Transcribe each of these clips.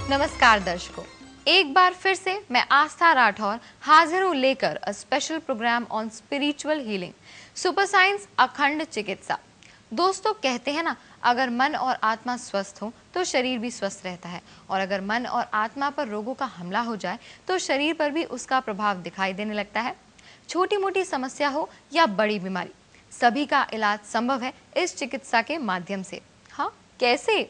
नमस्कार दर्शकों, एक बार फिर से मैं आस्था राठौर हाजिर हूँ लेकर a special programme on spiritual healing, super science अखंड चिकित्सा। दोस्तों, कहते हैं ना, अगर मन और आत्मा स्वस्थ हो तो शरीर भी स्वस्थ रहता है, और अगर मन और आत्मा पर रोगों का हमला हो जाए तो शरीर पर भी उसका प्रभाव दिखाई देने लगता है। छोटी मोटी समस्या हो या बड़ी बीमारी, सभी का इलाज संभव है इस चिकित्सा के माध्यम से। हाँ, कैसे?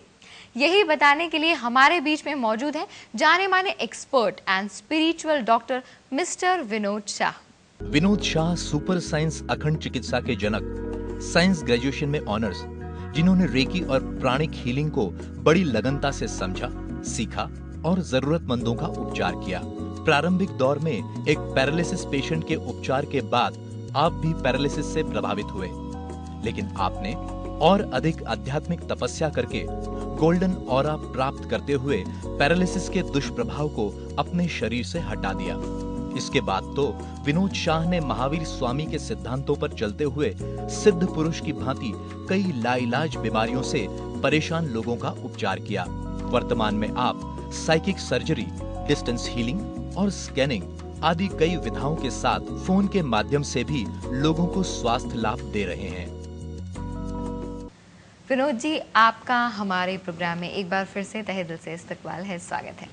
यही बताने के लिए हमारे बीच में मौजूद हैं जाने माने expert and spiritual doctor mister Vinod Shah. Vinod Shah super science अखंड चिकित्सा के जनक, साइंस ग्रेजुएशन में ऑनर्स, जिन्होंने रेकी और प्राणिक हीलिंग को बड़ी लगनता से समझा, सीखा और जरूरतमंदों का उपचार किया। प्रारंभिक दौर में एक पैरालिसिस पेशेंट के उपचार के बाद आप भी पैरालिसिस से प्रभावित हुए, लेकिन आपने और अधिक आध्यात्मिक तपस्या करके गोल्डन ऑरा प्राप्त करते हुए पैरालिसिस के दुष्प्रभाव को अपने शरीर से हटा दिया। इसके बाद तो विनोद शाह ने महावीर स्वामी के सिद्धांतों पर चलते हुए सिद्ध पुरुष की भांति कई लाइलाज बीमारियों से परेशान लोगों का उपचार किया। वर्तमान में आप साइकिक सर्जरी, डिस्टेंस हीलिंग और स्कैनिंग आदि कई विधाओं के साथ फोन के माध्यम से भी लोगों को स्वास्थ्य लाभ दे रहे हैं। विनोद जी, आपका हमारे प्रोग्राम में एक बार फिर से तहे दिल से इस्तकबाल है, स्वागत है।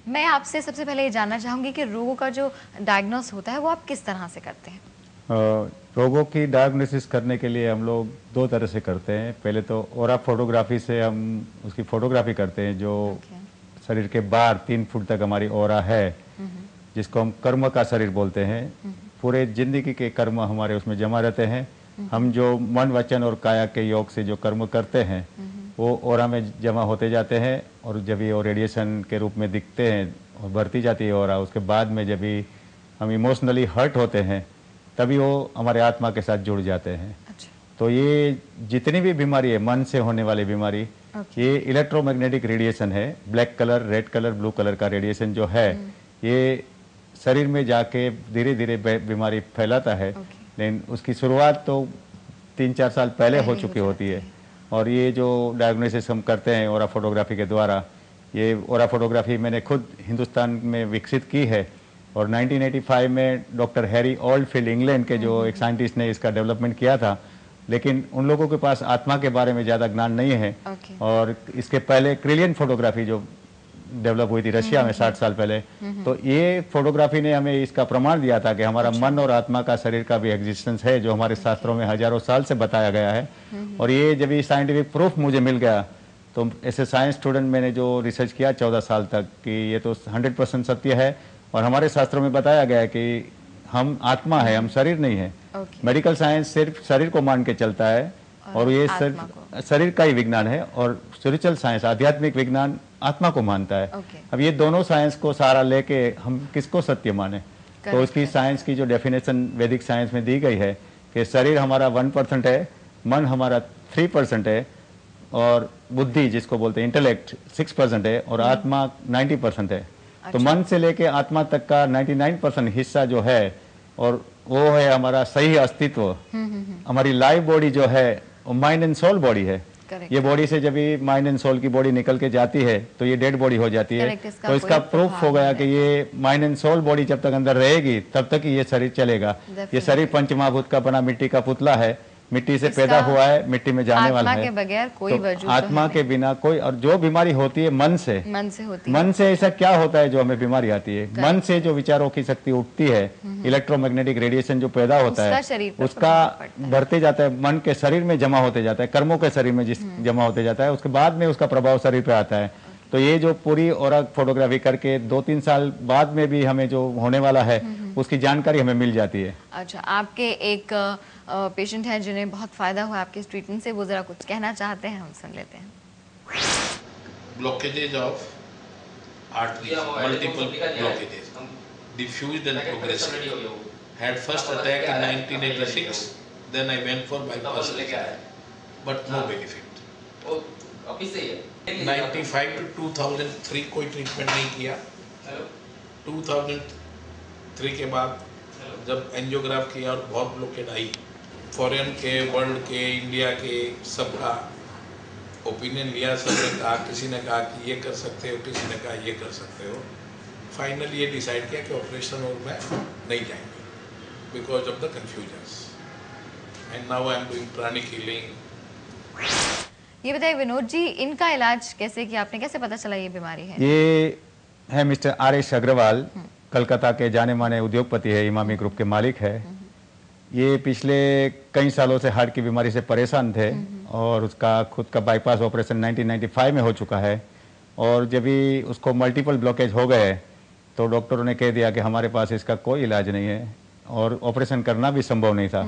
मैं आपसे सबसे पहले ये जानना चाहूंगी कि रोगों का जो डायग्नोस होता है वो आप किस तरह से करते हैं? रोगों की डायग्नोसिस करने के लिए हम लोग दो तरह से करते हैं। पहले तो ओरा फोटोग्राफी से हम उसकी फोटोग्राफी करते हैं, जो शरीर के बाहर 3 फुट तक हमारी ओरा है, जिसको हम कर्म का शरीर बोलते हैं। पूरे जिंदगी के कर्म हमारे उसमें जमा रहते हैं। हम जो मन वचन और काया के योग से जो कर्म करते हैं वो ओरा में जमा होते जाते हैं, और जब ये रेडिएशन के रूप में दिखते हैं और बढ़ती जाती है ओरा, उसके बाद में जब भी हम इमोशनली हर्ट होते हैं तभी वो हमारे आत्मा के साथ जुड़ जाते हैं। अच्छा। तो ये जितनी भी बीमारी है, मन से होने वाली बीमारी, ये इलेक्ट्रोमैग्नेटिक रेडिएशन है। Black colour, red colour, blue colour का रेडिएशन जो है ये शरीर में जाके धीरे धीरे बीमारी फैलाता है। लेकिन उसकी शुरुआत तो 3-4 साल पहले हो चुकी होती है। और ये जो डायग्नोसिस हम करते हैं ओरा फोटोग्राफी के द्वारा, ये ओरा फोटोग्राफी मैंने खुद हिंदुस्तान में विकसित की है, और 1985 में डॉक्टर हैरी ओल्डफील्ड, इंग्लैंड के जो एक साइंटिस्ट ने इसका डेवलपमेंट किया था। लेकिन उन लोगों के पास आत्मा के बारे में ज़्यादा ज्ञान नहीं है। और इसके पहले क्रिलियन फोटोग्राफी जो डेवलप हुई थी रशिया में 60 साल पहले, तो ये फोटोग्राफी ने हमें इसका प्रमाण दिया था कि हमारा मन और आत्मा का शरीर का भी एग्जिस्टेंस है, जो हमारे शास्त्रों में हजारों साल से बताया गया है। और ये जब ये साइंटिफिक प्रूफ मुझे मिल गया, तो ऐसे साइंस स्टूडेंट मैंने जो रिसर्च किया 14 साल तक, कि ये तो 100% सत्य है। और हमारे शास्त्रों में बताया गया है कि हम आत्मा है, हम शरीर नहीं है। मेडिकल साइंस सिर्फ शरीर को मान के चलता है, और ये शरीर का ही विज्ञान है, और स्पिरिचुअल साइंस, आध्यात्मिक विज्ञान आत्मा को मानता है। अब ये दोनों साइंस को सहारा लेके हम किसको सत्य माने? तो इसकी साइंस की जो डेफिनेशन वैदिक साइंस में दी गई है कि शरीर हमारा 1% है, मन हमारा 3% है, और बुद्धि जिसको बोलते हैं इंटेलेक्ट 6% है, और आत्मा 90% है। तो मन से लेके आत्मा तक का 99% हिस्सा जो है, और वो है हमारा सही अस्तित्व। हमारी लाइव बॉडी जो है वो माइंड एंड सोल बॉडी है। ये बॉडी से जब भी माइंड एंड सोल की बॉडी निकल के जाती है तो ये डेड बॉडी हो जाती है। तो इसका प्रूफ हो गया कि ये माइंड एंड सोल बॉडी जब तक अंदर रहेगी तब तक ही ये शरीर चलेगा। ये शरीर पंचमहाभूत का बना मिट्टी का पुतला है, मिट्टी से पैदा हुआ है, मिट्टी में जाने वाला है। आत्मा के बगैर कोई वजूद आत्मा के बिना कोई, और जो बीमारी होती है मन से होती है। मन से ऐसा क्या होता है जो हमें बीमारी आती है? मन से जो विचारों की शक्ति उठती है, इलेक्ट्रोमैग्नेटिक रेडिएशन जो पैदा होता है, उसका बढ़ते जाता है, मन के शरीर में जमा होते जाता है, कर्मों के शरीर में जमा होते जाता है, उसके बाद में उसका प्रभाव शरीर पे आता है। तो ये जो पूरी ओरा फोटोग्राफी करके 2-3 साल बाद में भी हमें जो होने वाला है उसकी जानकारी हमें मिल जाती है। अच्छा, आपके एक पेशेंट हैं जिन्हें बहुत फायदा हुआ आपके इस ट्रीटमेंट से, वो जरा कुछ कहना चाहते हैं, हम सुन लेते हैं। Blockages of arteries, multiple blockages, diffused and progressive. Had first attack in 1986, then I went for bypass surgery, but no benefit. 95 to 2003 कोई ट्रीटमेंट नहीं किया। 2003 के बाद जब एंजियोग्राफ किया और बहुत ब्लॉकेज आई, फॉरेन के, वर्ल्ड के, इंडिया के, सबका, ओपिनियन लिया, सबने कहा, किसी ने कहा कि ये कर सकते हो, किसी ने कहा ये कर सकते हो। फाइनली ये डिसाइड किया कि ऑपरेशन और मैं नहीं जाएंगे because of the confusions. And now I am doing pranic healing. ये बताइए विनोद जी, इनका इलाज कैसे किया आपने, कैसे पता चला ये बीमारी है? ये है मिस्टर आर.एस. अग्रवाल, कलकत्ता के जाने माने उद्योगपति है, इमामी ग्रुप के मालिक है। ये पिछले कई सालों से हार्ट की बीमारी से परेशान थे और उसका खुद का बाईपास ऑपरेशन 1995 में हो चुका है। और जब भी उसको मल्टीपल ब्लॉकेज हो गए तो डॉक्टरों ने कह दिया कि हमारे पास इसका कोई इलाज नहीं है और ऑपरेशन करना भी संभव नहीं था।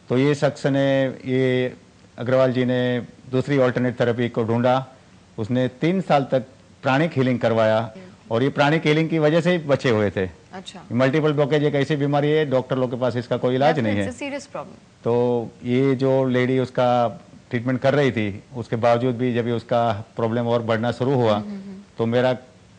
तो ये शख्स ने, ये अग्रवाल जी ने दूसरी ऑल्टरनेट थेरेपी को ढूंढा। उसने 3 साल तक प्राणिक हीलिंग करवाया और ये प्राणिक हीलिंग की वजह से ही बचे हुए थे। अच्छा। मल्टीपल ब्लॉकेज एक ऐसी बीमारी है, डॉक्टर लोग के पास इसका कोई इलाज नहीं है। Serious problem. तो ये जो लेडी उसका ट्रीटमेंट कर रही थी, उसके बावजूद भी जब उसका प्रॉब्लम और बढ़ना शुरू हुआ तो मेरा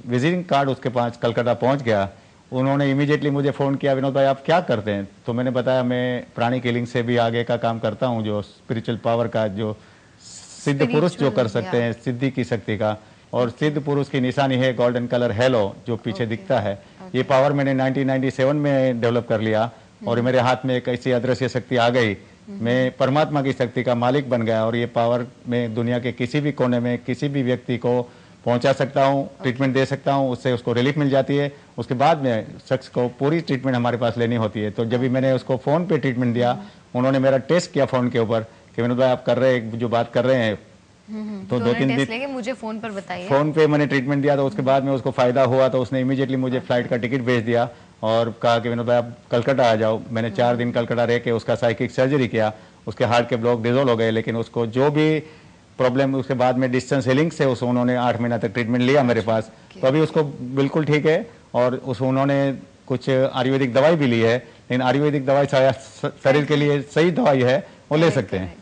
विजिटिंग कार्ड उसके पास कलकत्ता पहुंच गया। उन्होंने इमीडिएटली मुझे फ़ोन किया, विनोद भाई आप क्या करते हैं? तो मैंने बताया मैं प्राणिक हीलिंग से भी आगे का काम करता हूं, जो स्पिरिचुअल पावर का, जो सिद्ध पुरुष जो कर सकते हैं, सिद्धि की शक्ति का। और सिद्ध पुरुष की निशानी है गोल्डन कलर हेलो जो पीछे दिखता है। ये पावर मैंने 1997 में डेवलप कर लिया और मेरे हाथ में एक ऐसी अदृश्य शक्ति आ गई, मैं परमात्मा की शक्ति का मालिक बन गया और ये पावर मैं दुनिया के किसी भी कोने में किसी भी व्यक्ति को पहुंचा सकता हूं, ट्रीटमेंट दे सकता हूं, उससे उसको रिलीफ मिल जाती है। उसके बाद में शख्स को पूरी ट्रीटमेंट हमारे पास लेनी होती है। तो जब भी मैंने उसको फ़ोन पे ट्रीटमेंट दिया, उन्होंने मेरा टेस्ट किया फ़ोन के ऊपर कि विनोद भाई आप कर रहे हैं जो बात कर रहे हैं। तो 2-3 दिन लेके मुझे फोन पर बताइए। फ़ोन पे मैंने ट्रीटमेंट दिया तो उसके बाद में उसको फ़ायदा हुआ तो उसने इमीडिएटली मुझे फ्लाइट का टिकट भेज दिया और कहा कि विनोद भाई आप कलकत्ता आ जाओ। मैंने 4 दिन कलकत्ता रह के उसका साइकिक सर्जरी किया, उसके हार्ट के ब्लॉक डिजोल्व हो गए, लेकिन उसको जो भी प्रॉब्लम उसके बाद में डिस्टेंस हीलिंग से उन्होंने 8 महीना तक ट्रीटमेंट लिया मेरे पास। तो अभी उसको बिल्कुल ठीक है और उन्होंने कुछ आयुर्वेदिक दवाई भी ली है, लेकिन आयुर्वेदिक दवाई शरीर के लिए सही दवाई है, वो ले सकते हैं।